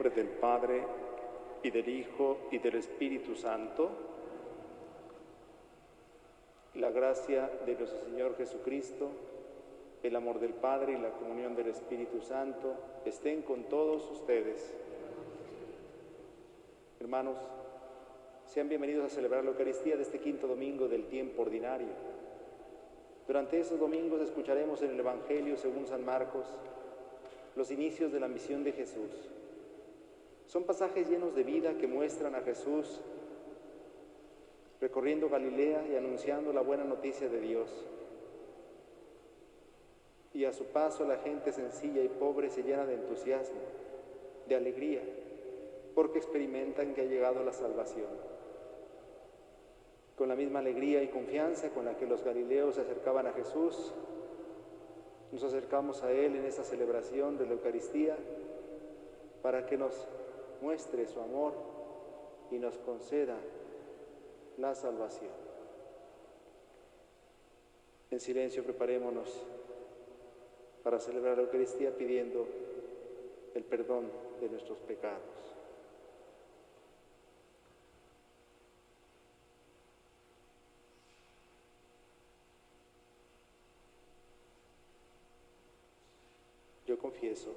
nombre del Padre, y del Hijo, y del Espíritu Santo. La gracia de nuestro Señor Jesucristo, el amor del Padre y la comunión del Espíritu Santo estén con todos ustedes. Hermanos, sean bienvenidos a celebrar la Eucaristía de este quinto domingo del tiempo ordinario. Durante esos domingos escucharemos en el Evangelio según San Marcos los inicios de la misión de Jesús. Son pasajes llenos de vida que muestran a Jesús recorriendo Galilea y anunciando la buena noticia de Dios. Y a su paso la gente sencilla y pobre se llena de entusiasmo, de alegría, porque experimentan que ha llegado la salvación. Con la misma alegría y confianza con la que los galileos se acercaban a Jesús, nos acercamos a Él en esta celebración de la Eucaristía para que nos muestre su amor y nos conceda la salvación. En silencio preparémonos para celebrar la Eucaristía pidiendo el perdón de nuestros pecados. Yo confieso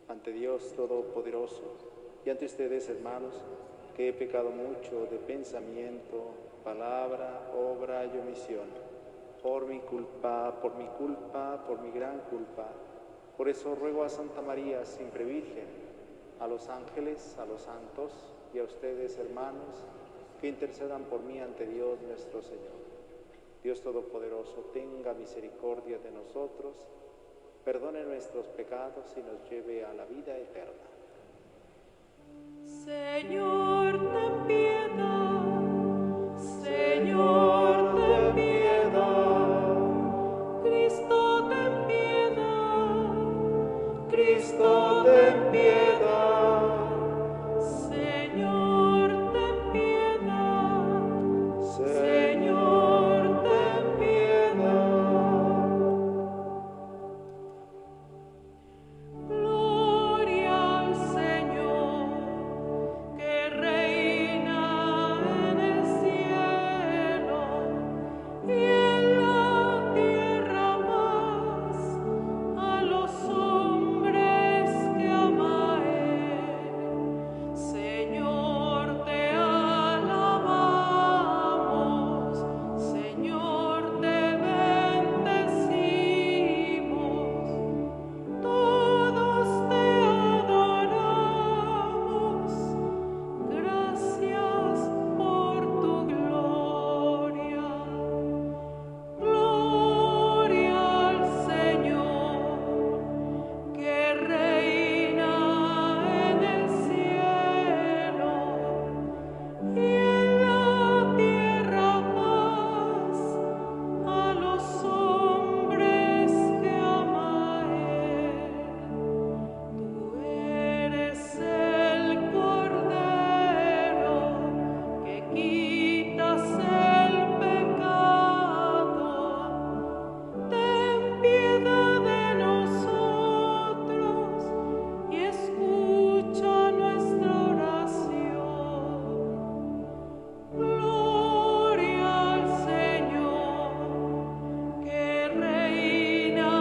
ante Dios Todopoderoso y ante ustedes, hermanos, que he pecado mucho de pensamiento, palabra, obra y omisión, por mi culpa, por mi gran culpa. Por eso ruego a Santa María, siempre Virgen, a los ángeles, a los santos y a ustedes, hermanos, que intercedan por mí ante Dios nuestro Señor. Dios Todopoderoso, tenga misericordia de nosotros, perdone nuestros pecados y nos lleve a la vida eterna. Señor, ten piedad. Señor, ten piedad. Cristo, ten piedad. Cristo, ten piedad. Señor, ten piedad. Señor, ten piedad. Gloria al Señor, que reina en el cielo y en la tierra más, a los hombres que ama Él. Señor, te alabamos, Señor, te bendecimos, todos te adoramos. Gracias por tu gloria. Gloria al Señor, que reina en el cielo y en la tierra paz, a los hombres que ama Él. Tú eres el Cordero que quitas el pecado. Ten piedad de nosotros y escucha nuestra oración. Gloria al Señor, que reina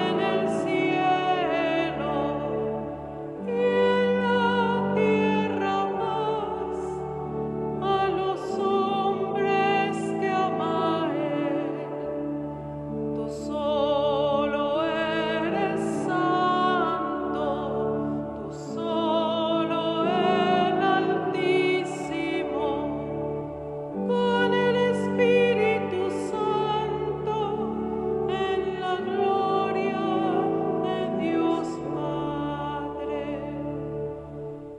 en el cielo y en la tierra paz, a los hombres que ama Él. Tú solo eres santo, tú solo el Altísimo, con el Espíritu Santo, en la gloria de Dios Padre.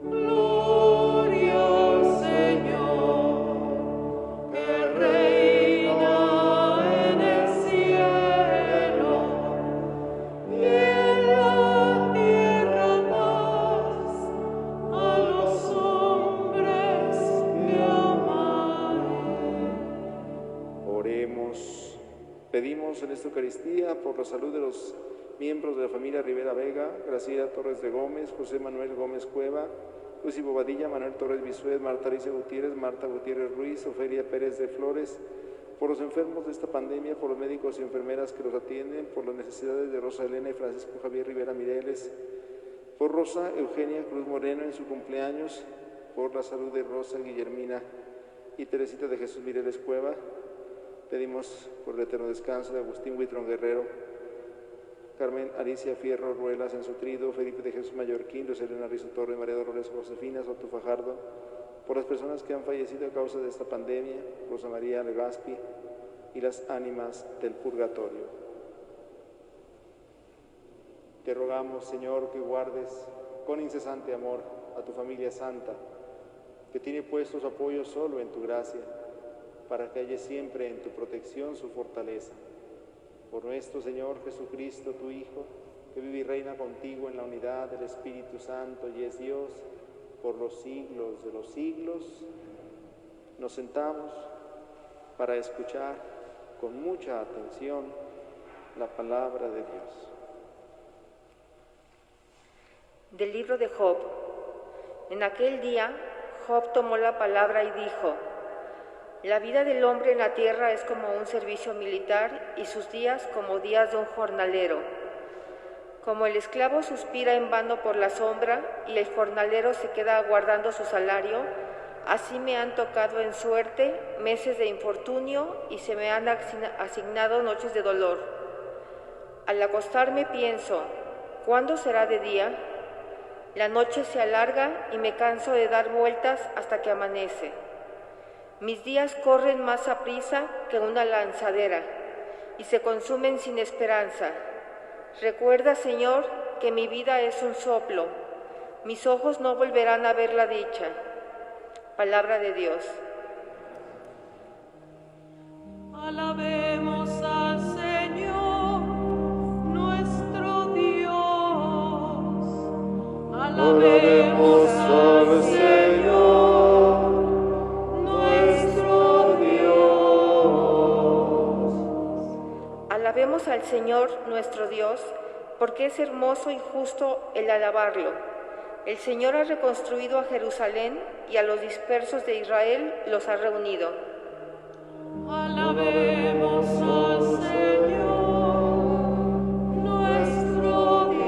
Gloria al Señor, que reina en el cielo y en la tierra paz, a los hombres que ama Él. Oremos. Pedimos en esta Eucaristía por la salud de los miembros de la familia Rivera Vega, Graciela Torres de Gómez, José Manuel Gómez Cueva, Lucy Bobadilla, Manuel Torres Bisuet, Marta Alicia Gutiérrez, Marta Gutiérrez Ruiz, Ofelia Pérez de Flores, por los enfermos de esta pandemia, por los médicos y enfermeras que los atienden, por las necesidades de Rosa Elena y Francisco Javier Rivera Mireles, por Rosa Eugenia Cruz Moreno en su cumpleaños, por la salud de Rosa Guillermina y Teresita de Jesús Mireles Cueva. Pedimos por el eterno descanso de Agustín Huitrón Guerrero, Carmen Alicia Fierro Ruelas en su trido, Felipe de Jesús Mallorquín, Luis Elena Rizo Torre, María Dolores Josefina Soto Fajardo, por las personas que han fallecido a causa de esta pandemia, Rosa María Legaspi y las ánimas del purgatorio. Te rogamos, Señor, que guardes con incesante amor a tu familia santa, que tiene puesto su apoyo solo en tu gracia, para que haya siempre en tu protección su fortaleza. Por nuestro Señor Jesucristo, tu Hijo, que vive y reina contigo en la unidad del Espíritu Santo y es Dios por los siglos de los siglos, nos sentamos para escuchar con mucha atención la palabra de Dios. Del libro de Job. En aquel día, Job tomó la palabra y dijo: la vida del hombre en la tierra es como un servicio militar y sus días como días de un jornalero. Como el esclavo suspira en vano por la sombra y el jornalero se queda aguardando su salario, así me han tocado en suerte meses de infortunio y se me han asignado noches de dolor. Al acostarme pienso, ¿cuándo será de día? La noche se alarga y me canso de dar vueltas hasta que amanece. Mis días corren más aprisa que una lanzadera y se consumen sin esperanza. Recuerda, Señor, que mi vida es un soplo. Mis ojos no volverán a ver la dicha. Palabra de Dios. Alabemos al Señor, nuestro Dios. Alabemos al Señor, nuestro Dios. Alabemos al Señor, nuestro Dios, porque es hermoso y justo el alabarlo. El Señor ha reconstruido a Jerusalén y a los dispersos de Israel los ha reunido. Alabemos al Señor, nuestro Dios.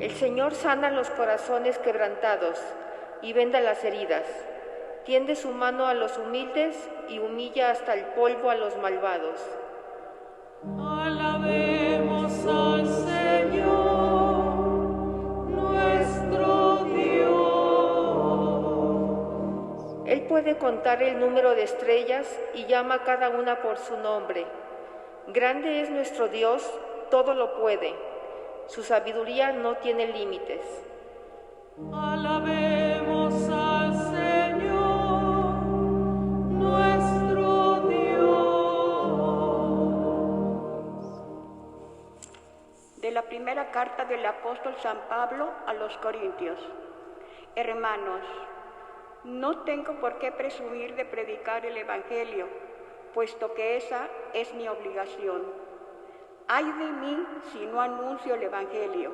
El Señor sana los corazones quebrantados y venda las heridas. Tiende su mano a los humildes y humilla hasta el polvo a los malvados. Alabemos al Señor, nuestro Dios. Él puede contar el número de estrellas y llama a cada una por su nombre. Grande es nuestro Dios, todo lo puede. Su sabiduría no tiene límites. Alabemos al Señor, nuestro Dios. De la primera carta del apóstol San Pablo a los Corintios. Hermanos, no tengo por qué presumir de predicar el Evangelio, puesto que esa es mi obligación. Ay de mí si no anuncio el Evangelio.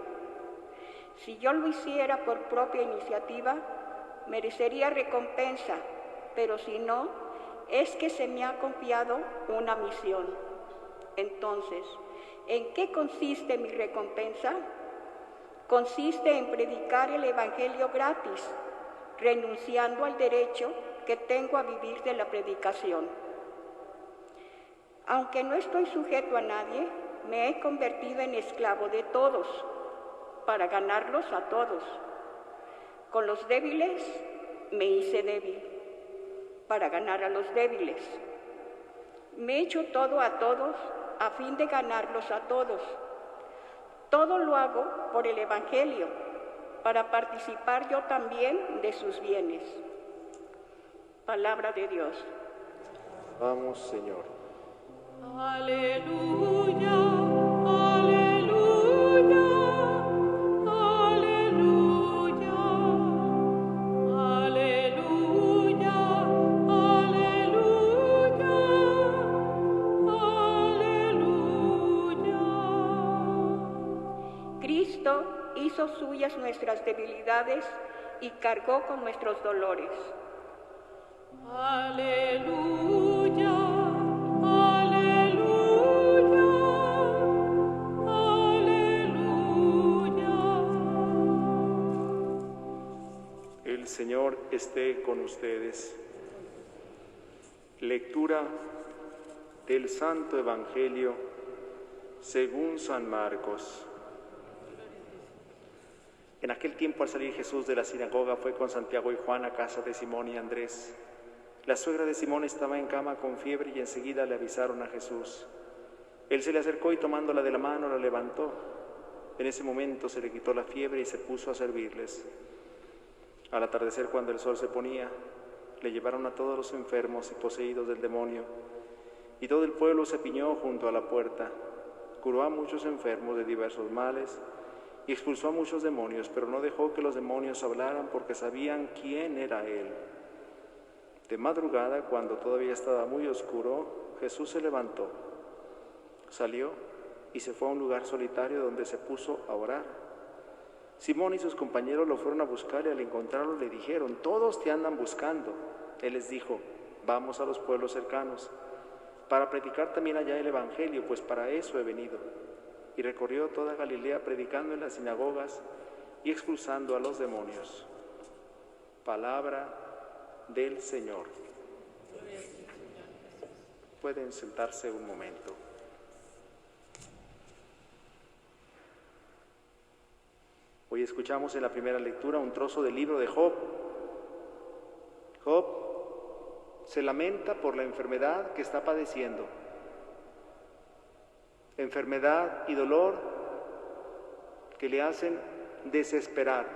Si yo lo hiciera por propia iniciativa, merecería recompensa, pero si no, es que se me ha confiado una misión. Entonces, ¿en qué consiste mi recompensa? Consiste en predicar el Evangelio gratis, renunciando al derecho que tengo a vivir de la predicación. Aunque no estoy sujeto a nadie, me he convertido en esclavo de todos, para ganarlos a todos. Con los débiles me hice débil, para ganar a los débiles. Me he hecho todo a todos, a fin de ganarlos a todos. Todo lo hago por el Evangelio, para participar yo también de sus bienes. Palabra de Dios. Vamos, Señor. Aleluya, aleluya, aleluya, aleluya, aleluya, aleluya. hizo suyas nuestras debilidades y cargó con nuestros dolores. Aleluya, aleluya, aleluya. El Señor esté con ustedes. Lectura del Santo Evangelio según San Marcos. En aquel tiempo, al salir Jesús de la sinagoga, fue con Santiago y Juan a casa de Simón y Andrés. La suegra de Simón estaba en cama con fiebre y enseguida le avisaron a Jesús. Él se le acercó y tomándola de la mano la levantó. En ese momento se le quitó la fiebre y se puso a servirles. Al atardecer, cuando el sol se ponía, le llevaron a todos los enfermos y poseídos del demonio, y todo el pueblo se apiñó junto a la puerta. Curó a muchos enfermos de diversos males y expulsó a muchos demonios, pero no dejó que los demonios hablaran porque sabían quién era él. De madrugada, cuando todavía estaba muy oscuro, Jesús se levantó, salió y se fue a un lugar solitario donde se puso a orar. Simón y sus compañeros lo fueron a buscar y al encontrarlo le dijeron: «Todos te andan buscando». Él les dijo: «Vamos a los pueblos cercanos, para predicar también allá el Evangelio, pues para eso he venido». Y recorrió toda Galilea predicando en las sinagogas y expulsando a los demonios. Palabra del Señor. Pueden sentarse un momento. Hoy escuchamos en la primera lectura un trozo del libro de Job. Job se lamenta por la enfermedad que está padeciendo. Enfermedad y dolor que le hacen desesperar.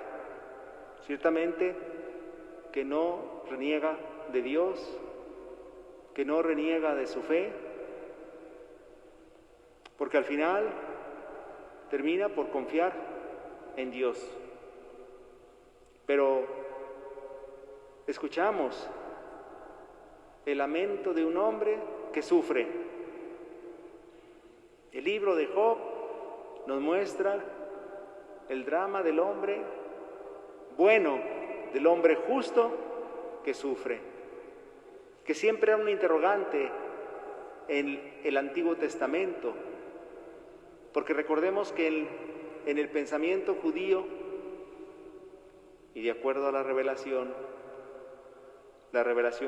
Ciertamente que no reniega de Dios, que no reniega de su fe, porque al final termina por confiar en Dios. Pero escuchamos el lamento de un hombre que sufre. El libro de Job nos muestra el drama del hombre bueno, del hombre justo que sufre, que siempre era un interrogante en el Antiguo Testamento, porque recordemos que en el pensamiento judío, y de acuerdo a la revelación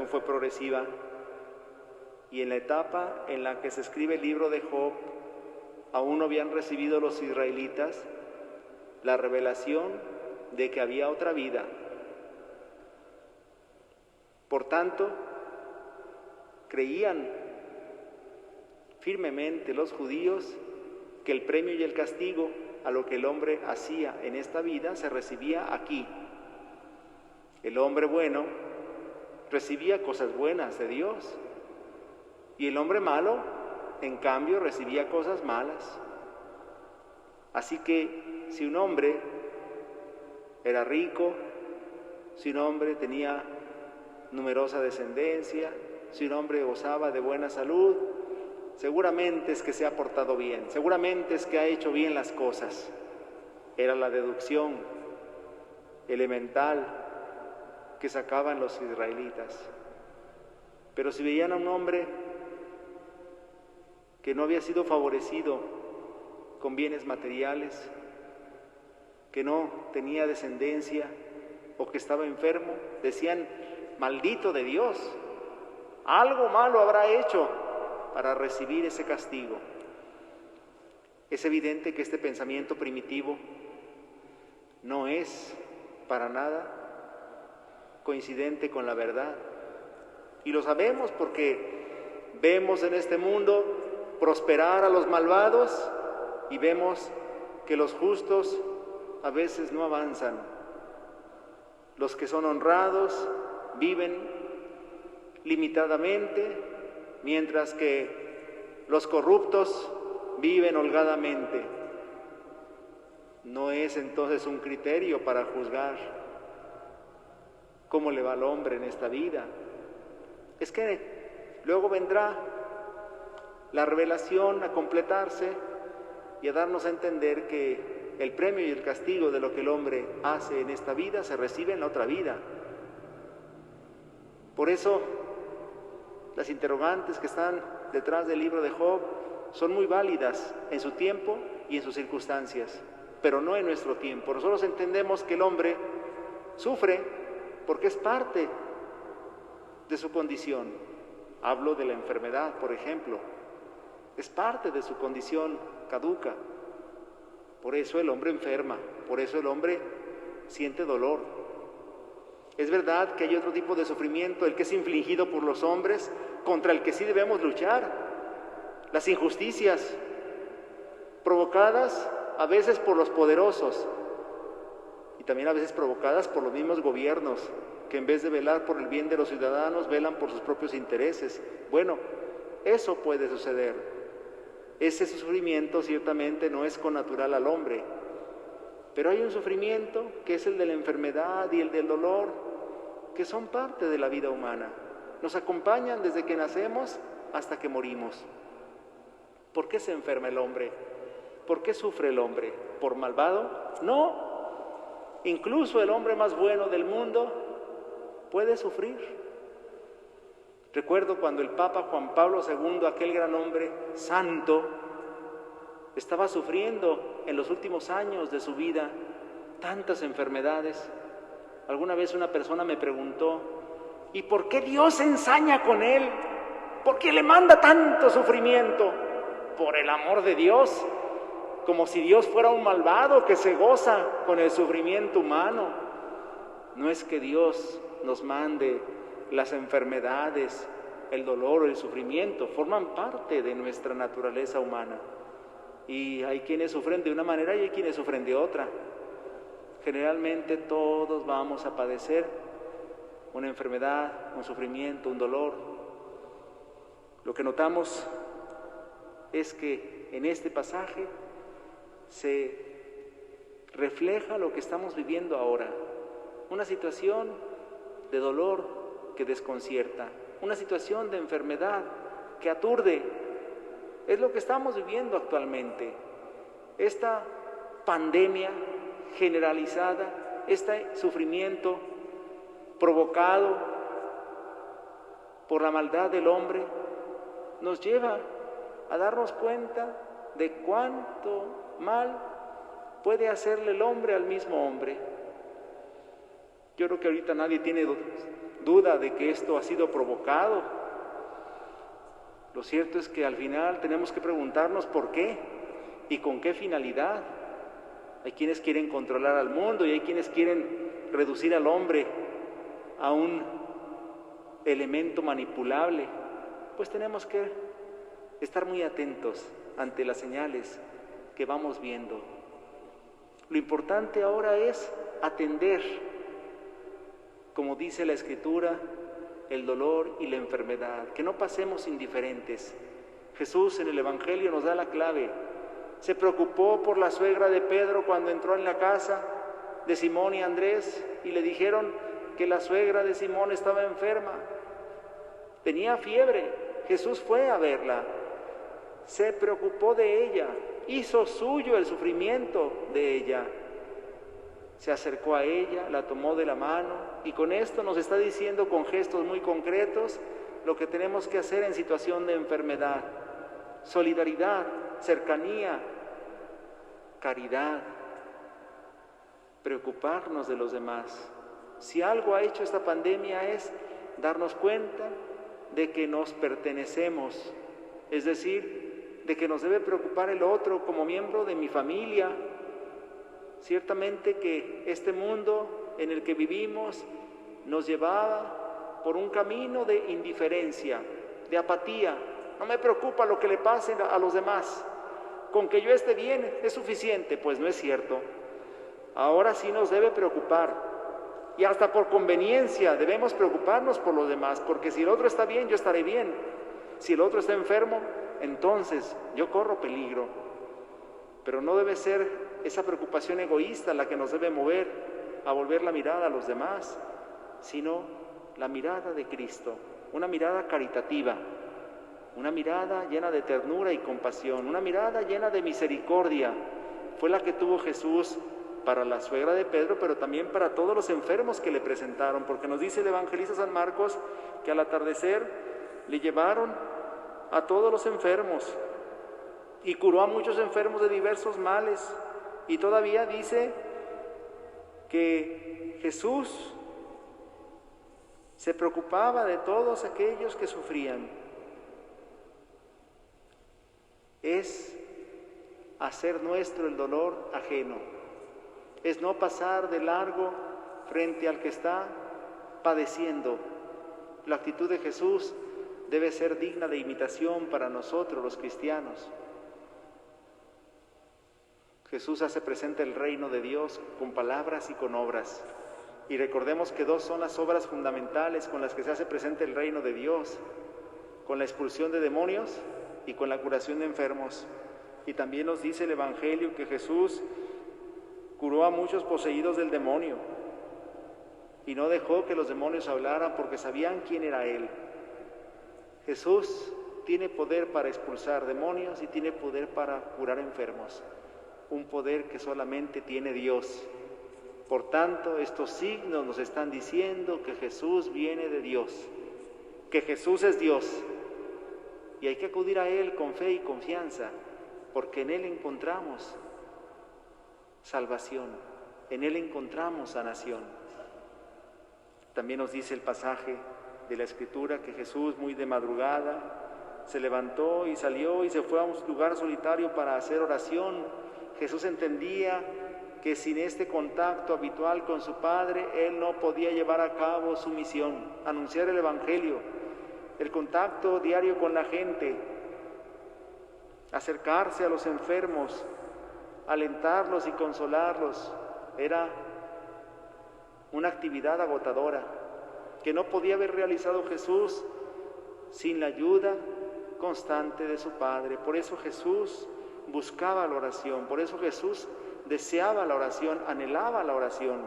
fue progresiva, y en la etapa en la que se escribe el libro de Job, aún no habían recibido los israelitas la revelación de que había otra vida. Por tanto, creían firmemente los judíos que el premio y el castigo a lo que el hombre hacía en esta vida se recibía aquí. El hombre bueno recibía cosas buenas de Dios y el hombre malo, en cambio, recibía cosas malas. Así que si un hombre era rico, si un hombre tenía numerosa descendencia, si un hombre gozaba de buena salud, seguramente es que se ha portado bien, seguramente es que ha hecho bien las cosas. Era la deducción elemental que sacaban los israelitas. Pero si veían a un hombre que no había sido favorecido con bienes materiales, que no tenía descendencia o que estaba enfermo, decían: maldito de Dios, algo malo habrá hecho para recibir ese castigo. Es evidente que este pensamiento primitivo no es para nada coincidente con la verdad. Y lo sabemos porque vemos en este mundo prosperar a los malvados y vemos que los justos a veces no avanzan. Los que son honrados viven limitadamente, mientras que los corruptos viven holgadamente. No es entonces un criterio para juzgar cómo le va al hombre en esta vida. Es que luego vendrá la revelación a completarse y a darnos a entender que el premio y el castigo de lo que el hombre hace en esta vida se recibe en la otra vida. Por eso, las interrogantes que están detrás del libro de Job son muy válidas en su tiempo y en sus circunstancias, pero no en nuestro tiempo. Nosotros entendemos que el hombre sufre porque es parte de su condición. Hablo de la enfermedad, por ejemplo. Es parte de su condición caduca. Por eso el hombre enferma, por eso el hombre siente dolor. Es verdad que hay otro tipo de sufrimiento, el que es infligido por los hombres, contra el que sí debemos luchar. Las injusticias provocadas a veces por los poderosos y también a veces provocadas por los mismos gobiernos, que en vez de velar por el bien de los ciudadanos, velan por sus propios intereses. Bueno, eso puede suceder. Ese sufrimiento ciertamente no es connatural al hombre, pero hay un sufrimiento que es el de la enfermedad y el del dolor, que son parte de la vida humana. Nos acompañan desde que nacemos hasta que morimos. ¿Por qué se enferma el hombre? ¿Por qué sufre el hombre? ¿Por malvado? No. Incluso el hombre más bueno del mundo puede sufrir. Recuerdo cuando el Papa Juan Pablo II, aquel gran hombre santo, estaba sufriendo en los últimos años de su vida tantas enfermedades. Alguna vez una persona me preguntó, ¿y por qué Dios se ensaña con él? ¿Por qué le manda tanto sufrimiento? Por el amor de Dios, como si Dios fuera un malvado que se goza con el sufrimiento humano. No es que Dios nos mande las enfermedades, el dolor o el sufrimiento, forman parte de nuestra naturaleza humana. Y hay quienes sufren de una manera y hay quienes sufren de otra. Generalmente todos vamos a padecer una enfermedad, un sufrimiento, un dolor. Lo que notamos es que en este pasaje se refleja lo que estamos viviendo ahora, una situación de dolor que desconcierta, una situación de enfermedad que aturde. Es lo que estamos viviendo actualmente. Esta pandemia generalizada, este sufrimiento provocado por la maldad del hombre, nos lleva a darnos cuenta de cuánto mal puede hacerle el hombre al mismo hombre. Yo creo que ahorita nadie tiene duda de que esto ha sido provocado. Lo cierto es que al final tenemos que preguntarnos por qué y con qué finalidad. Hay quienes quieren controlar al mundo y hay quienes quieren reducir al hombre a un elemento manipulable. Pues tenemos que estar muy atentos ante las señales que vamos viendo. Lo importante ahora es atender, como dice la Escritura, el dolor y la enfermedad, que no pasemos indiferentes. Jesús en el Evangelio nos da la clave. Se preocupó por la suegra de Pedro cuando entró en la casa de Simón y Andrés y le dijeron que la suegra de Simón estaba enferma, tenía fiebre. Jesús fue a verla, se preocupó de ella, hizo suyo el sufrimiento de ella. Se acercó a ella, la tomó de la mano y con esto nos está diciendo con gestos muy concretos lo que tenemos que hacer en situación de enfermedad. Solidaridad, cercanía, caridad, preocuparnos de los demás. Si algo ha hecho esta pandemia es darnos cuenta de que nos pertenecemos, es decir, de que nos debe preocupar el otro como miembro de mi familia. Ciertamente que este mundo en el que vivimos nos llevaba por un camino de indiferencia, de apatía. No me preocupa lo que le pase a los demás, con que yo esté bien es suficiente. Pues no es cierto. Ahora sí nos debe preocupar y hasta por conveniencia debemos preocuparnos por los demás, porque si el otro está bien, yo estaré bien. Si el otro está enfermo, entonces yo corro peligro. Pero no debe ser esa preocupación egoísta la que nos debe mover a volver la mirada a los demás, sino la mirada de Cristo, una mirada caritativa, una mirada llena de ternura y compasión, una mirada llena de misericordia, fue la que tuvo Jesús para la suegra de Pedro, pero también para todos los enfermos que le presentaron, porque nos dice el evangelista San Marcos que al atardecer le llevaron a todos los enfermos y curó a muchos enfermos de diversos males. Y todavía dice que Jesús se preocupaba de todos aquellos que sufrían. Es hacer nuestro el dolor ajeno, es no pasar de largo frente al que está padeciendo. La actitud de Jesús debe ser digna de imitación para nosotros los cristianos. Jesús hace presente el reino de Dios con palabras y con obras. Y recordemos que dos son las obras fundamentales con las que se hace presente el reino de Dios: con la expulsión de demonios y con la curación de enfermos. Y también nos dice el Evangelio que Jesús curó a muchos poseídos del demonio y no dejó que los demonios hablaran porque sabían quién era Él. Jesús tiene poder para expulsar demonios y tiene poder para curar enfermos, un poder que solamente tiene Dios. Por tanto, estos signos nos están diciendo que Jesús viene de Dios, que Jesús es Dios, y hay que acudir a Él con fe y confianza, porque en Él encontramos salvación, en Él encontramos sanación. También nos dice el pasaje de la Escritura que Jesús, muy de madrugada, se levantó y salió y se fue a un lugar solitario para hacer oración. Jesús entendía que sin este contacto habitual con su Padre, Él no podía llevar a cabo su misión, anunciar el Evangelio, el contacto diario con la gente, acercarse a los enfermos, alentarlos y consolarlos. Era una actividad agotadora que no podía haber realizado Jesús sin la ayuda constante de su Padre. Por eso Jesús buscaba la oración, por eso Jesús deseaba la oración, anhelaba la oración.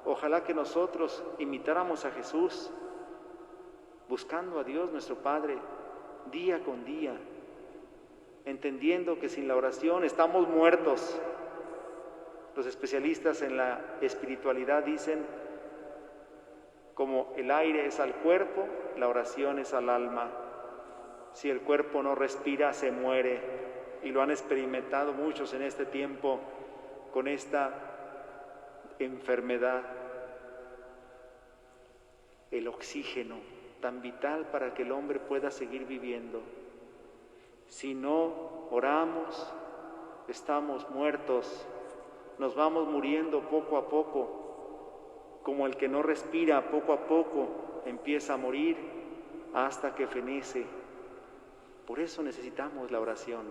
Ojalá que nosotros imitáramos a Jesús, buscando a Dios nuestro Padre día con día, entendiendo que sin la oración estamos muertos. Los especialistas en la espiritualidad dicen: como el aire es al cuerpo, la oración es al alma. Si el cuerpo no respira, se muere. Y lo han experimentado muchos en este tiempo con esta enfermedad. El oxígeno, tan vital para que el hombre pueda seguir viviendo. Si no oramos, estamos muertos, nos vamos muriendo poco a poco, como el que no respira, poco a poco empieza a morir hasta que fenece. Por eso necesitamos la oración.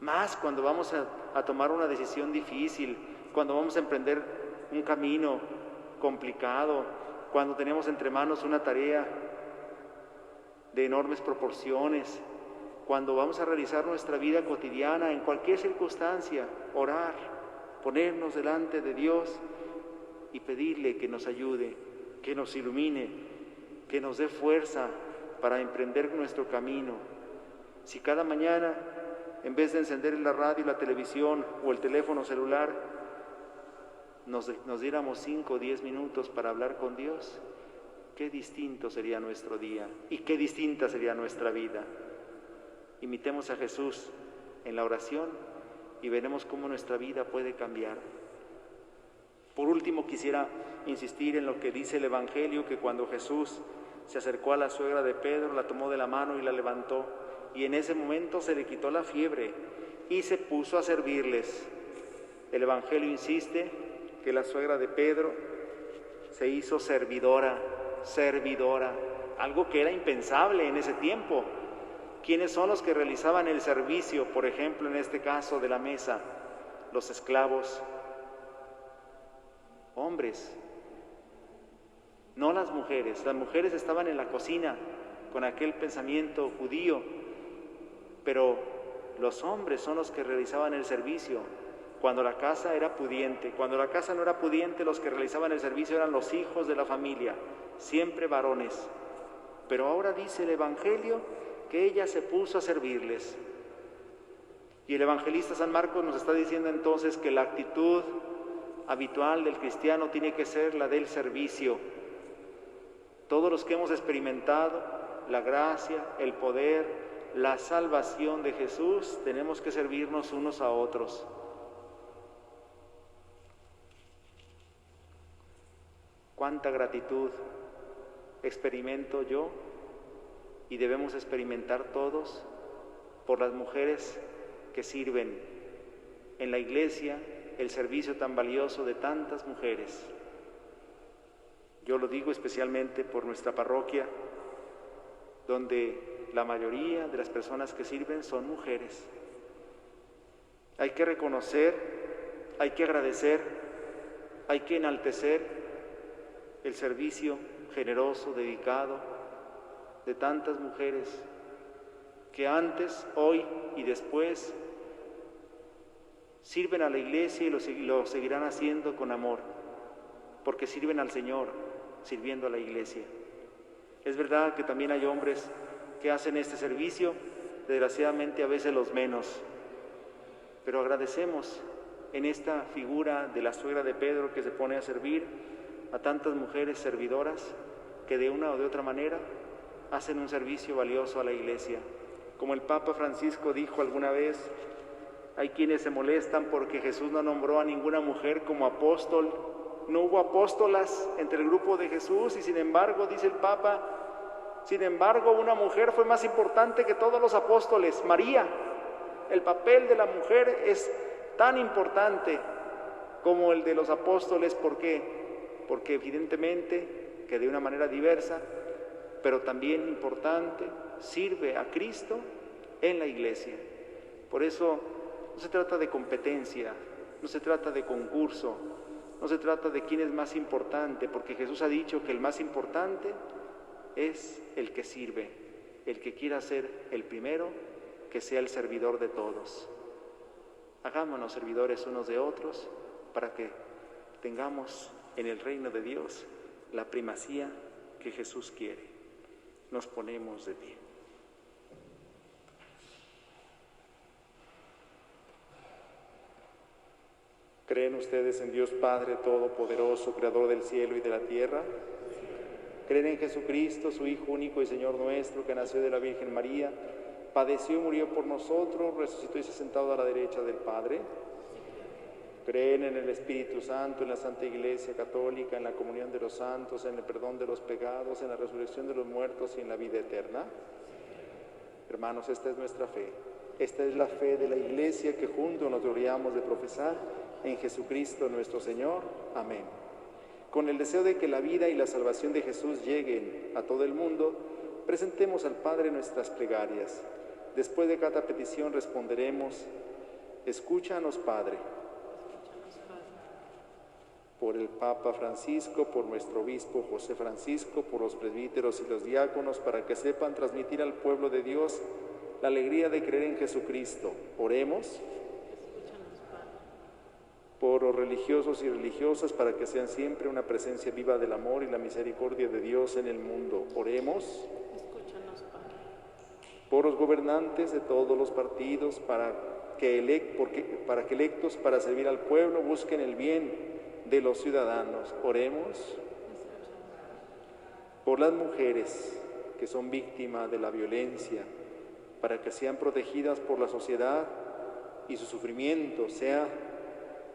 Más cuando vamos a tomar una decisión difícil, cuando vamos a emprender un camino complicado, cuando tenemos entre manos una tarea de enormes proporciones, cuando vamos a realizar nuestra vida cotidiana, en cualquier circunstancia, orar, ponernos delante de Dios y pedirle que nos ayude, que nos ilumine, que nos dé fuerza para emprender nuestro camino. Si cada mañana, en vez de encender la radio, la televisión o el teléfono celular, nos diéramos 5 o 10 minutos para hablar con Dios, qué distinto sería nuestro día y qué distinta sería nuestra vida. Imitemos a Jesús en la oración y veremos cómo nuestra vida puede cambiar. Por último, quisiera insistir en lo que dice el Evangelio, que cuando Jesús se acercó a la suegra de Pedro, la tomó de la mano y la levantó, y en ese momento se le quitó la fiebre y se puso a servirles. El Evangelio insiste que la suegra de Pedro se hizo servidora, algo que era impensable en ese tiempo. ¿Quiénes son los que realizaban el servicio, por ejemplo, en este caso de la mesa? Los esclavos, hombres, no las mujeres. Las mujeres estaban en la cocina con aquel pensamiento judío, pero los hombres son los que realizaban el servicio cuando la casa era pudiente. Cuando la casa no era pudiente, los que realizaban el servicio eran los hijos de la familia, siempre varones. Pero ahora dice el Evangelio que ella se puso a servirles. Y el evangelista San Marcos nos está diciendo entonces que la actitud habitual del cristiano tiene que ser la del servicio. Todos los que hemos experimentado la gracia, el poder, la salvación de Jesús, tenemos que servirnos unos a otros. Cuánta gratitud experimento yo y debemos experimentar todos por las mujeres que sirven en la iglesia, el servicio tan valioso de tantas mujeres. Yo lo digo especialmente por nuestra parroquia, donde la mayoría de las personas que sirven son mujeres. Hay que reconocer, hay que agradecer, hay que enaltecer el servicio generoso, dedicado de tantas mujeres que antes, hoy y después sirven a la iglesia y lo seguirán haciendo con amor, porque sirven al Señor, sirviendo a la iglesia. Es verdad que también hay hombres que hacen este servicio, desgraciadamente a veces los menos, pero agradecemos en esta figura de la suegra de Pedro que se pone a servir a tantas mujeres servidoras que de una o de otra manera hacen un servicio valioso a la iglesia. Como el Papa Francisco dijo alguna vez, hay quienes se molestan porque Jesús no nombró a ninguna mujer como apóstol. No hubo apóstolas entre el grupo de Jesús y sin embargo, dice el Papa, sin embargo una mujer fue más importante que todos los apóstoles, María. El papel de la mujer es tan importante como el de los apóstoles. ¿Por qué? Porque evidentemente que de una manera diversa, pero también importante, sirve a Cristo en la iglesia. Por eso no se trata de competencia, no se trata de concurso, no se trata de quién es más importante, porque Jesús ha dicho que el más importante es el que sirve, el que quiera ser el primero, que sea el servidor de todos. Hagámonos servidores unos de otros para que tengamos en el reino de Dios la primacía que Jesús quiere. Nos ponemos de pie. ¿Creen ustedes en Dios Padre Todopoderoso, Creador del cielo y de la tierra? ¿Creen en Jesucristo, su Hijo único y Señor nuestro, que nació de la Virgen María, padeció y murió por nosotros, resucitó y se ha sentado a la derecha del Padre? ¿Creen en el Espíritu Santo, en la Santa Iglesia Católica, en la comunión de los santos, en el perdón de los pecados, en la resurrección de los muertos y en la vida eterna? Hermanos, esta es nuestra fe. Esta es la fe de la Iglesia que juntos nos gloriamos de profesar en Jesucristo nuestro Señor. Amén. Con el deseo de que la vida y la salvación de Jesús lleguen a todo el mundo, presentemos al Padre nuestras plegarias. Después de cada petición responderemos: escúchanos, Padre. Por el Papa Francisco, por nuestro obispo José Francisco, por los presbíteros y los diáconos, para que sepan transmitir al pueblo de Dios la alegría de creer en Jesucristo. Oremos. Por los religiosos y religiosas, para que sean siempre una presencia viva del amor y la misericordia de Dios en el mundo. Oremos. Por los gobernantes de todos los partidos, para que electos para servir al pueblo busquen el bien de los ciudadanos. Oremos. Por las mujeres que son víctimas de la violencia, para que sean protegidas por la sociedad y su sufrimiento sea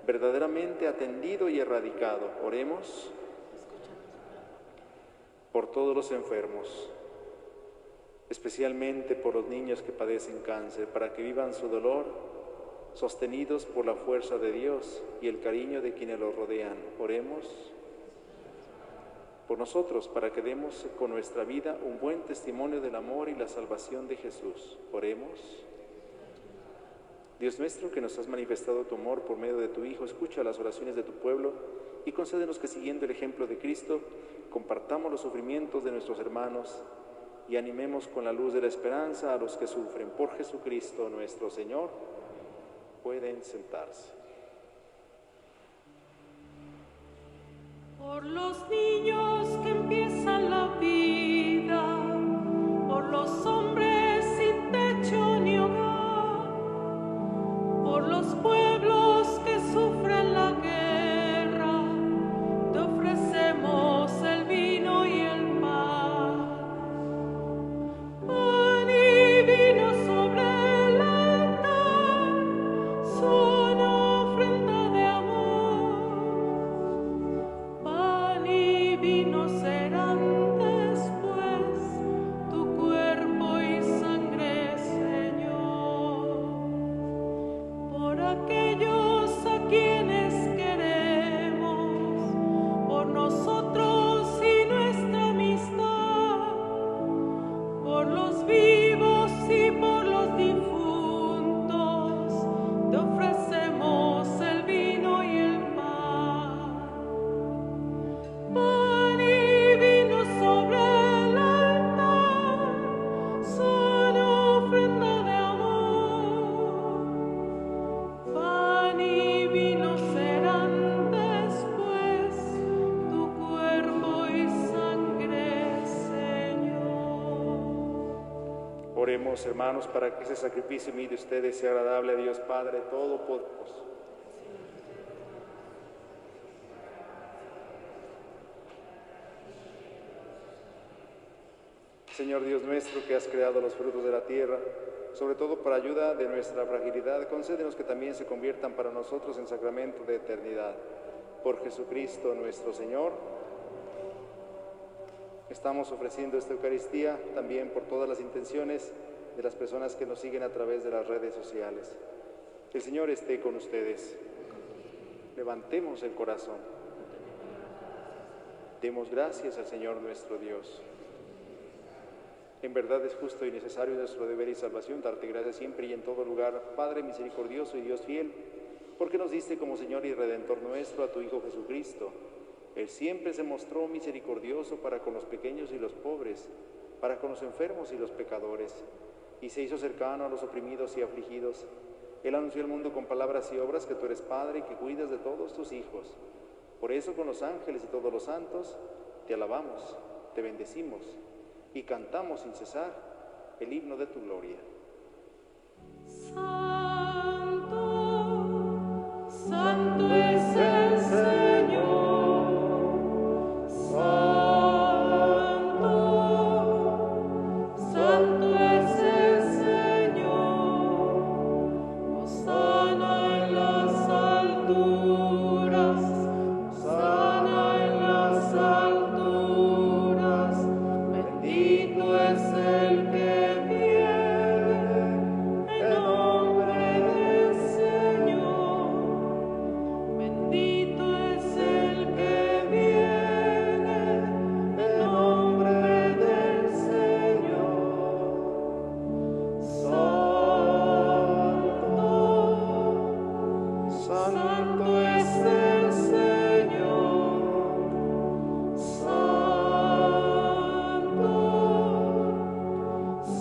verdaderamente atendido y erradicado. Oremos. Por todos los enfermos, especialmente por los niños que padecen cáncer, para que vivan su dolor sostenidos por la fuerza de Dios y el cariño de quienes los rodean. Oremos. Por nosotros, para que demos con nuestra vida un buen testimonio del amor y la salvación de Jesús. Oremos. Dios nuestro, que nos has manifestado tu amor por medio de tu Hijo, escucha las oraciones de tu pueblo y concédenos que, siguiendo el ejemplo de Cristo, compartamos los sufrimientos de nuestros hermanos y animemos con la luz de la esperanza a los que sufren. Por Jesucristo nuestro Señor. Pueden sentarse. Por los niños que empiezan la vida, por los hombres sin techo ni hogar, Oremos, hermanos, para que ese sacrificio mío de ustedes sea agradable a Dios Padre Todopoderoso. Señor Dios nuestro, que has creado los frutos de la tierra, sobre todo para ayuda de nuestra fragilidad, concédenos que también se conviertan para nosotros en sacramento de eternidad. Por Jesucristo nuestro Señor. Estamos ofreciendo esta Eucaristía también por todas las intenciones de las personas que nos siguen a través de las redes sociales. El Señor esté con ustedes. Levantemos el corazón. Demos gracias al Señor nuestro Dios. En verdad es justo y necesario nuestro deber y salvación darte gracias siempre y en todo lugar, Padre misericordioso y Dios fiel, porque nos diste como Señor y Redentor nuestro a tu Hijo Jesucristo. Él siempre se mostró misericordioso para con los pequeños y los pobres, para con los enfermos y los pecadores, y se hizo cercano a los oprimidos y afligidos. Él anunció al mundo con palabras y obras que tú eres Padre y que cuidas de todos tus hijos. Por eso con los ángeles y todos los santos te alabamos, te bendecimos y cantamos sin cesar el himno de tu gloria. Santo, santo es el Señor. Santo, santo es el Señor. Hosana en las alturas, hosana en las alturas. Bendito es el que viene en nombre del Señor. Bendito es el que viene en nombre del Señor. Santo, santo es el Señor.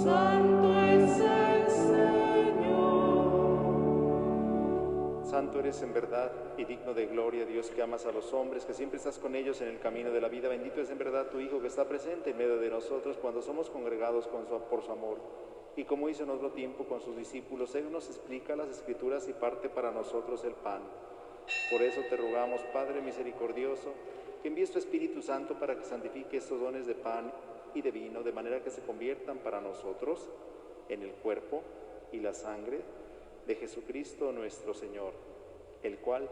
Santo es el Señor. Santo eres en verdad y digno de gloria, Dios que amas a los hombres, que siempre estás con ellos en el camino de la vida. Bendito es en verdad tu Hijo que está presente en medio de nosotros cuando somos congregados por su amor. Y como hizo en otro tiempo con sus discípulos, Él nos explica las Escrituras y parte para nosotros el pan. Por eso te rogamos, Padre misericordioso, que envíes tu Espíritu Santo para que santifique estos dones de pan y de vino, de manera que se conviertan para nosotros en el cuerpo y la sangre de Jesucristo nuestro Señor, el cual,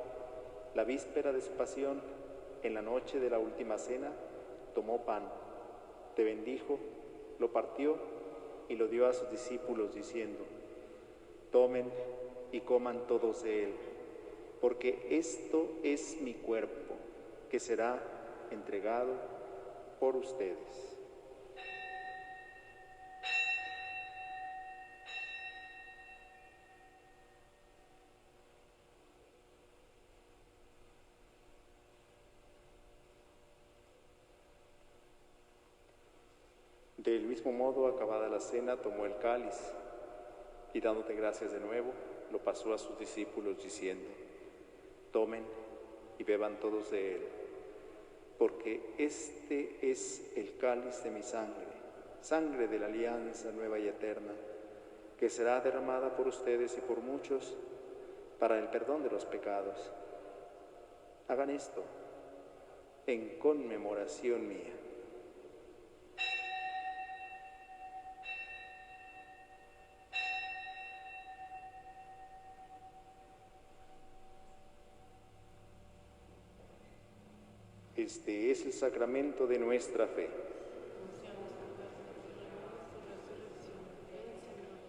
la víspera de su pasión, en la noche de la última cena, tomó pan, te bendijo, lo partió y lo dio a sus discípulos, diciendo: tomen y coman todos de él, porque esto es mi cuerpo, que será entregado por ustedes. Del mismo modo, acabada la cena, tomó el cáliz y dándote gracias de nuevo, lo pasó a sus discípulos diciendo: tomen y beban todos de él, porque este es el cáliz de mi sangre, sangre de la alianza nueva y eterna, que será derramada por ustedes y por muchos para el perdón de los pecados. Hagan esto en conmemoración mía. Este es el sacramento de nuestra fe.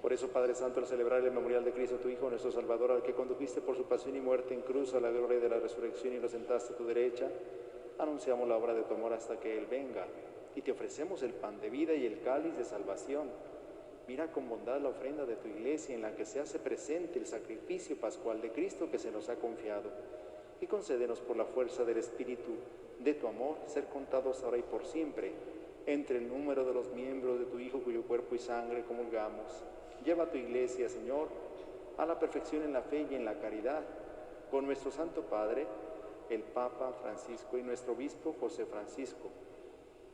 Por eso, Padre Santo, al celebrar el memorial de Cristo, tu Hijo, nuestro Salvador, al que condujiste por su pasión y muerte en cruz a la gloria de la resurrección y lo sentaste a tu derecha, anunciamos la obra de tu amor hasta que Él venga, y te ofrecemos el pan de vida y el cáliz de salvación. Mira con bondad la ofrenda de tu Iglesia, en la que se hace presente el sacrificio pascual de Cristo que se nos ha confiado, y concédenos por la fuerza del Espíritu de tu amor, ser contados ahora y por siempre entre el número de los miembros de tu Hijo, cuyo cuerpo y sangre comulgamos. Lleva a tu Iglesia, Señor, a la perfección en la fe y en la caridad, con nuestro Santo Padre, el Papa Francisco, y nuestro Obispo José Francisco,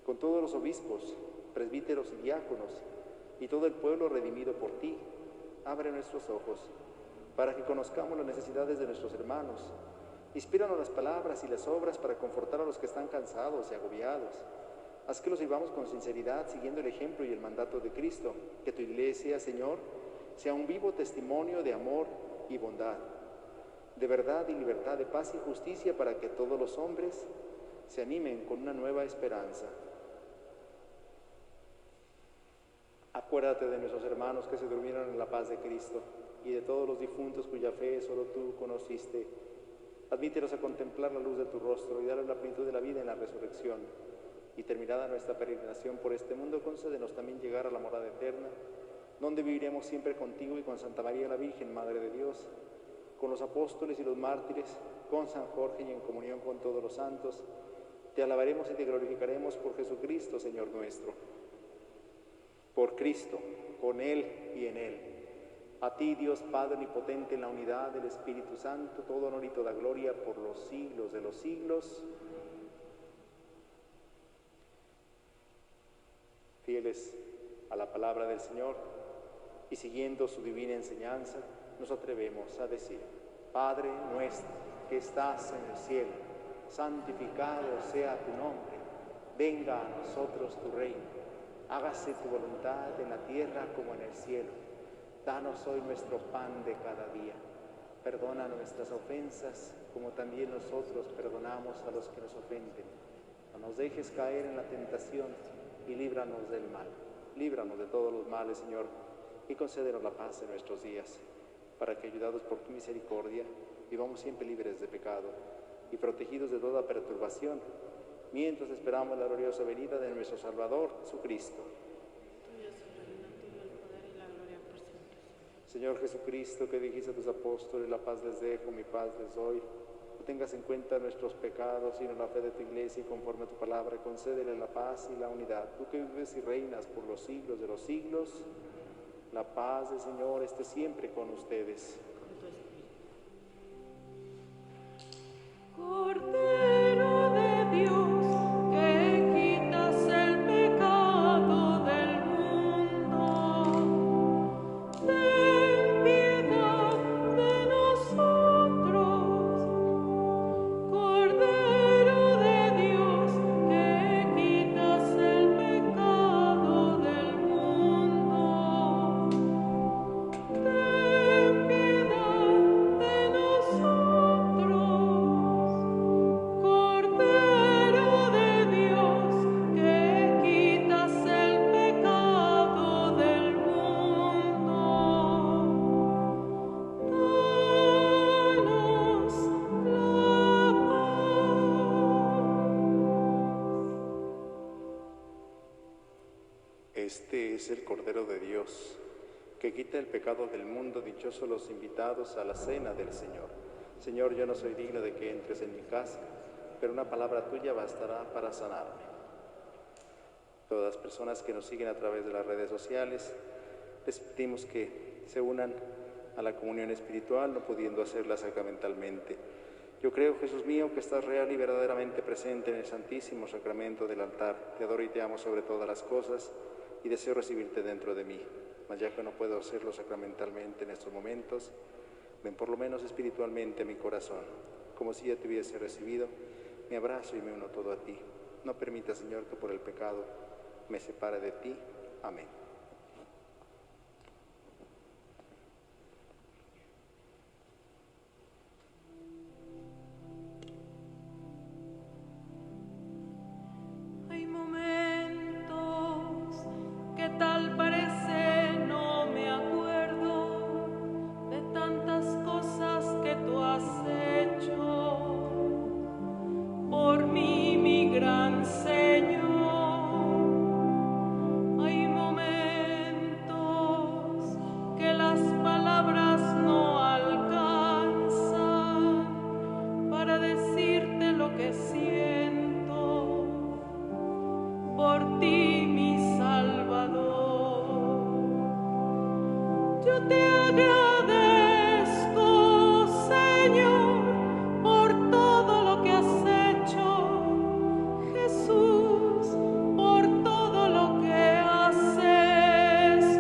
con todos los obispos, presbíteros y diáconos, y todo el pueblo redimido por ti. Abre nuestros ojos para que conozcamos las necesidades de nuestros hermanos. Inspíranos las palabras y las obras para confortar a los que están cansados y agobiados. Haz que los vivamos con sinceridad, siguiendo el ejemplo y el mandato de Cristo. Que tu iglesia, Señor, sea un vivo testimonio de amor y bondad, de verdad y libertad, de paz y justicia, para que todos los hombres se animen con una nueva esperanza. Acuérdate de nuestros hermanos que se durmieron en la paz de Cristo y de todos los difuntos cuya fe solo tú conociste. Admítelos a contemplar la luz de tu rostro y darles la plenitud de la vida en la resurrección. Y terminada nuestra peregrinación por este mundo, concédenos también llegar a la morada eterna, donde viviremos siempre contigo y con Santa María la Virgen, Madre de Dios, con los apóstoles y los mártires, con San Jorge y en comunión con todos los santos. Te alabaremos y te glorificaremos por Jesucristo, Señor nuestro. Por Cristo, con Él y en Él. A ti, Dios Padre omnipotente, en la unidad del Espíritu Santo, todo honor y toda gloria por los siglos de los siglos. Fieles a la palabra del Señor y siguiendo su divina enseñanza, nos atrevemos a decir: Padre nuestro que estás en el cielo, santificado sea tu nombre. Venga a nosotros tu reino. Hágase tu voluntad en la tierra como en el cielo. Danos hoy nuestro pan de cada día. Perdona nuestras ofensas, como también nosotros perdonamos a los que nos ofenden. No nos dejes caer en la tentación y líbranos del mal. Líbranos de todos los males, Señor, y concédenos la paz en nuestros días, para que, ayudados por tu misericordia, vivamos siempre libres de pecado y protegidos de toda perturbación, mientras esperamos la gloriosa venida de nuestro Salvador, Jesucristo. Tuyo es el reino, tuyo el poder y la gloria por siempre. Señor Jesucristo, que dijiste a tus apóstoles: la paz les dejo, mi paz les doy. No tengas en cuenta nuestros pecados, sino la fe de tu iglesia, y conforme a tu palabra, concédele la paz y la unidad. Tú que vives y reinas por los siglos de los siglos, la paz del Señor esté siempre con ustedes. Cordero de Dios, que quitas el pecado del mundo, ten piedad de nosotros. Cordero de Dios, que quitas el pecado del mundo, ten piedad de nosotros. Cordero de Dios, que quitas el pecado del mundo, danos la paz. Este es el Cordero de Dios, que quita el pecado del mundo. Dichosos los invitados a la cena del Señor. Señor, yo no soy digno de que entres en mi casa, pero una palabra tuya bastará para sanarme. Todas las personas que nos siguen a través de las redes sociales, les pedimos que se unan a la comunión espiritual, no pudiendo hacerla sacramentalmente. Yo creo, Jesús mío, que estás real y verdaderamente presente en el Santísimo Sacramento del altar. Te adoro y te amo sobre todas las cosas y deseo recibirte dentro de mí. Mas ya que no puedo hacerlo sacramentalmente en estos momentos, ven por lo menos espiritualmente a mi corazón, como si ya te hubiese recibido. Me abrazo y me uno todo a ti. No permita, Señor, que por el pecado me separe de ti. Amén. Hay momentos que tal parece no me acuerdo de tantas cosas que tú has hecho por mí, mi gran Señor. Hay momentos que las palabras no alcanzan para decirte lo que siento por ti, mi Salvador. Yo te agradezco, Señor, por todo lo que has hecho, Jesús, por todo lo que haces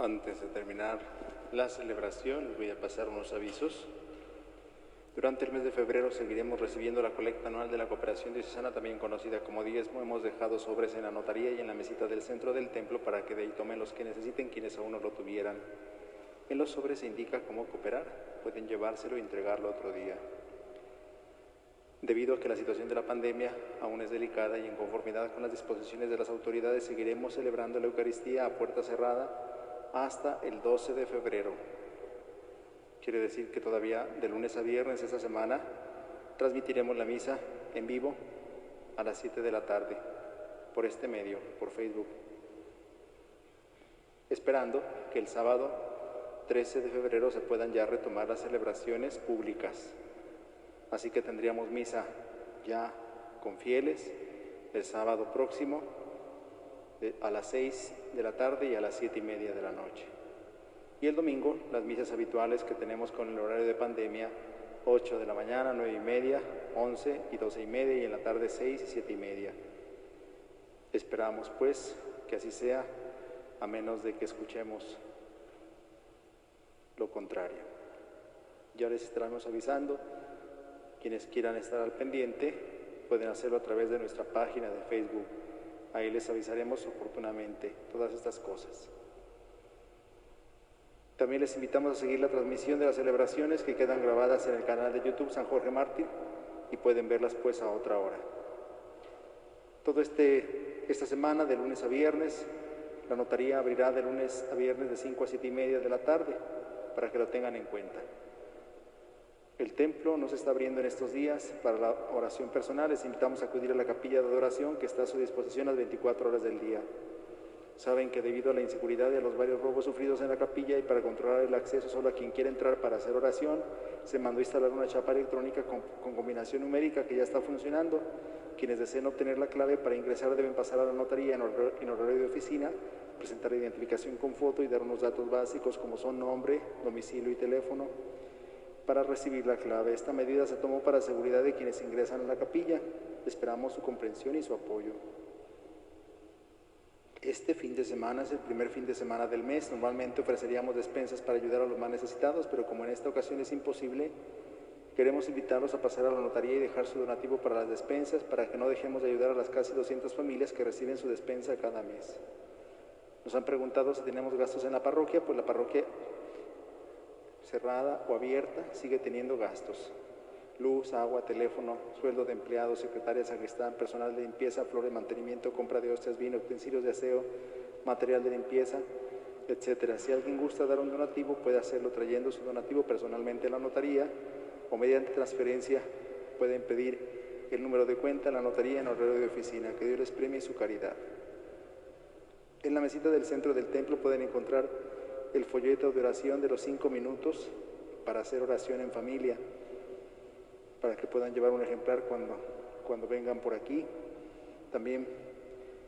Antes de terminar la celebración, les voy a pasar unos avisos. Durante el mes de febrero seguiremos recibiendo la colecta anual de la Cooperación Diocesana, también conocida como diezmo. Hemos dejado sobres en la notaría y en la mesita del centro del templo para que de ahí tomen los que necesiten, quienes aún no lo tuvieran. En los sobres se indica cómo cooperar. Pueden llevárselo y entregarlo otro día. Debido a que la situación de la pandemia aún es delicada y en conformidad con las disposiciones de las autoridades, seguiremos celebrando la Eucaristía a puerta cerrada hasta el 12 de febrero. Quiere decir que todavía de lunes a viernes esta semana transmitiremos la misa en vivo a las 7 de la tarde por este medio, por Facebook. Esperando que el sábado 13 de febrero se puedan ya retomar las celebraciones públicas. Así que tendríamos misa ya con fieles el sábado próximo a las 6 de la tarde y a las 7:30 de la noche. Y el domingo, las misas habituales que tenemos con el horario de pandemia, 8 de la mañana, 9:30, 11 y 12:30, y en la tarde 6 y 7:30. Esperamos, pues, que así sea, a menos de que escuchemos lo contrario. Ya les estaremos avisando. Quienes quieran estar al pendiente pueden hacerlo a través de nuestra página de Facebook. Ahí les avisaremos oportunamente todas estas cosas. También les invitamos a seguir la transmisión de las celebraciones que quedan grabadas en el canal de YouTube San Jorge Mártir y pueden verlas pues a otra hora. Esta semana, de lunes a viernes, la notaría abrirá de lunes a viernes de 5 a 7:30 de la tarde, para que lo tengan en cuenta. El templo no se está abriendo en estos días para la oración personal. Les invitamos a acudir a la capilla de adoración que está a su disposición las 24 horas del día. Saben que debido a la inseguridad y a los varios robos sufridos en la capilla y para controlar el acceso solo a quien quiere entrar para hacer oración, se mandó a instalar una chapa electrónica con combinación numérica que ya está funcionando. Quienes deseen obtener la clave para ingresar deben pasar a la notaría en horario de oficina, presentar identificación con foto y dar unos datos básicos como son nombre, domicilio y teléfono para recibir la clave. Esta medida se tomó para seguridad de quienes ingresan a la capilla. Esperamos su comprensión y su apoyo. Este fin de semana es el primer fin de semana del mes. Normalmente ofreceríamos despensas para ayudar a los más necesitados, pero como en esta ocasión es imposible, queremos invitarlos a pasar a la notaría y dejar su donativo para las despensas, para que no dejemos de ayudar a las casi 200 familias que reciben su despensa cada mes. Nos han preguntado si tenemos gastos en la parroquia. Pues la parroquia, cerrada o abierta, sigue teniendo gastos: luz, agua, teléfono, sueldo de empleados, secretaria, sacristán, personal de limpieza, flor de mantenimiento, compra de hostias, vino, utensilios de aseo, material de limpieza, etc. Si alguien gusta dar un donativo, puede hacerlo trayendo su donativo personalmente a la notaría o mediante transferencia. Pueden pedir el número de cuenta a la notaría en horario de oficina. Que Dios les premie su caridad. En la mesita del centro del templo pueden encontrar el folleto de oración de los 5 minutos para hacer oración en familia, para que puedan llevar un ejemplar cuando vengan por aquí. También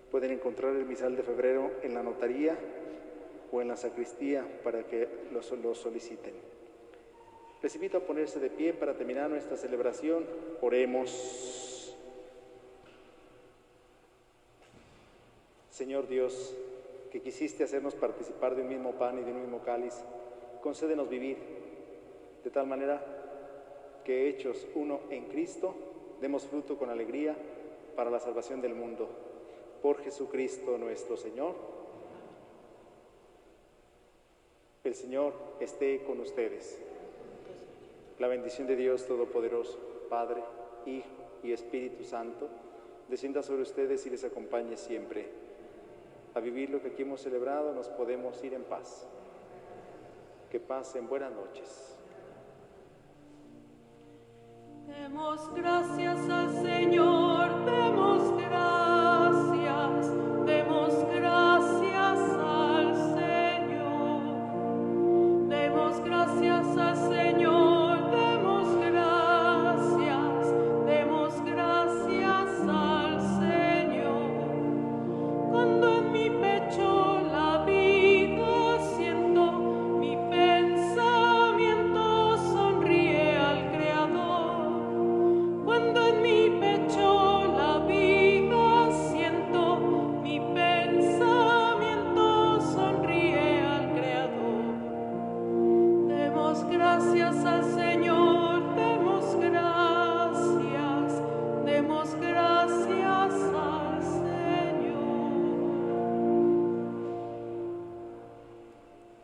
pueden encontrar el misal de febrero en la notaría o en la sacristía para que lo soliciten. Les invito a ponerse de pie para terminar nuestra celebración. Oremos. Señor Dios, que quisiste hacernos participar de un mismo pan y de un mismo cáliz, concédenos vivir de tal manera que, hechos uno en Cristo, demos fruto con alegría para la salvación del mundo. Por Jesucristo nuestro Señor. El Señor esté con ustedes. La bendición de Dios Todopoderoso, Padre, Hijo y Espíritu Santo, descienda sobre ustedes y les acompañe siempre. A vivir lo que aquí hemos celebrado nos podemos ir en paz. Que pasen buenas noches. Demos gracias al Señor, demos gracias.